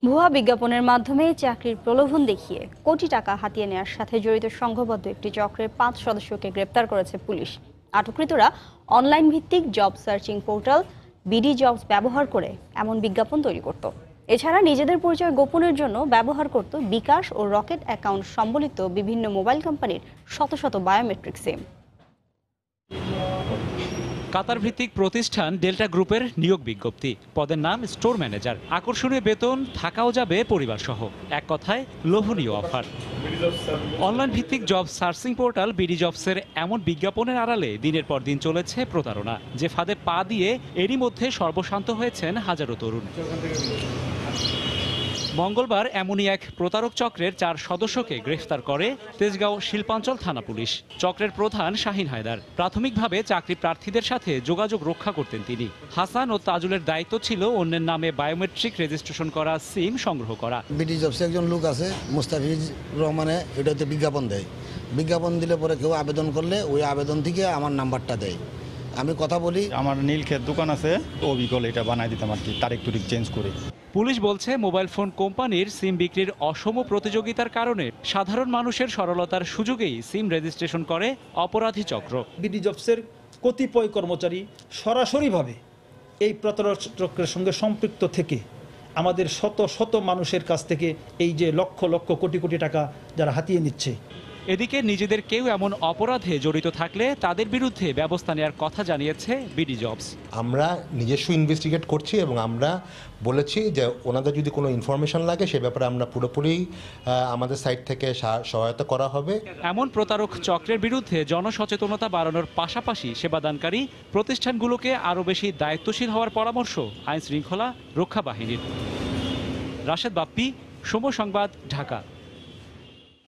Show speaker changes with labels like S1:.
S1: ভুয়া বিজ্ঞাপনের মাধ্যমে চাকরির প্রলোভন দেখিয়ে কোটি টাকা হাতিয়ে নেওয়ার সাথে জড়িত সংঘবদ্ধ একটি চক্রের 5 সদস্যকে গ্রেপ্তার করেছে পুলিশ। আটককৃতরা অনলাইন ভিত্তিক job searching portal BD jobs ব্যবহার করে এমন বিজ্ঞাপন তৈরি করত। এছাড়া নিজেদের পরিচয় গোপনের জন্য ব্যবহার করত বিকাশ ও রকেট অ্যাকাউন্ট সম্বলিত বিভিন্ন মোবাইল কোম্পানির শত শত বায়োমেট্রিক সিম।
S2: কাতার ভিত্তিক প্রতিষ্ঠান ডেল্টা গ্রুপের নিয়োগ বিজ্ঞপ্তি, পদের নাম স্টোর ম্যানেজার। আকর্ষণীয় বেতন, থাকাও যাবে পরিবার সহ, এক কথায় লোভনীয় অফার। অনলাইন ভিত্তিক জব সার্চিং পোর্টাল বিডি জবসের এমন বিজ্ঞাপনের আড়ালে দিনের পর দিন চলেছে প্রতারণা, যে ফাঁদে পা দিয়ে এরই মধ্যে সর্বশান্ত হয়েছেন হাজারো তরুণ। মঙ্গলবার এমনই এক প্রতারক চক্রের 4 সদস্যকে গ্রেফতার করে তেজগাঁও শিল্পাঞ্চল থানা পুলিশ। চক্রের প্রধান শাহিন হায়দার। প্রাথমিকভাবে চাকরি প্রার্থীদের সাথে যোগাযোগ রক্ষা করতেন তিনি। হাসান ও তাজুলের দায়িত্ব ছিল অন্যের নামে বায়োমেট্রিক রেজিস্ট্রেশন করা সিম সংগ্রহ করা।
S3: বিডি জবসে একজন লোক আছে মুস্তাফিজ রহমানে, এটাতে বিজ্ঞাপন দেয়। বিজ্ঞাপন দিলে পরে কেউ আবেদন করলে ওই আবেদন থেকে আমার নাম্বারটা দেয়, আমি কথা বলি।
S4: আমার নীলক্ষেত দোকান আছে, অবিকল এটা বানাই দিতাম আর কি, তারিখ তুরিখ চেঞ্জ করে।
S2: পুলিশ বলছে মোবাইল ফোন কোম্পানির সিম বিক্রির অসম প্রতিযোগিতার কারণে সাধারণ মানুষের সরলতার সুযোগেই সিম রেজিস্ট্রেশন করে অপরাধী চক্র।
S5: বিডি জবসের কতিপয় কর্মচারী সরাসরিভাবে এই প্রতারক চক্রের সঙ্গে সম্পৃক্ত থেকে আমাদের শত শত মানুষের কাছ থেকে এই যে লক্ষ লক্ষ কোটি কোটি টাকা যারা হাতিয়ে নিচ্ছে।
S2: এদিকে নিজেদের কেউ এমন অপরাধে জড়িত থাকলে তাদের বিরুদ্ধে ব্যবস্থা নেওয়ার কথা জানিয়েছে বিডি জবস।
S6: আমরা নিজস্ব ইনভেস্টিগেট করছি এবং আমরা বলেছি যে ওনাদের যদি কোনো ইনফরমেশন লাগে সে ব্যাপারে আমরা পুরোপুরি আমাদের সাইড থেকে সহায়তা করা হবে।
S2: এমন প্রতারক চক্রের বিরুদ্ধে জনসচেতনতা বাড়ানোর পাশাপাশি সেবাদানকারী প্রতিষ্ঠানগুলোকে আরও বেশি দায়িত্বশীল হওয়ার পরামর্শ আইন শৃঙ্খলা রক্ষা বাহিনীর। রাশেদ বাপ্পি, সময় সংবাদ, ঢাকা।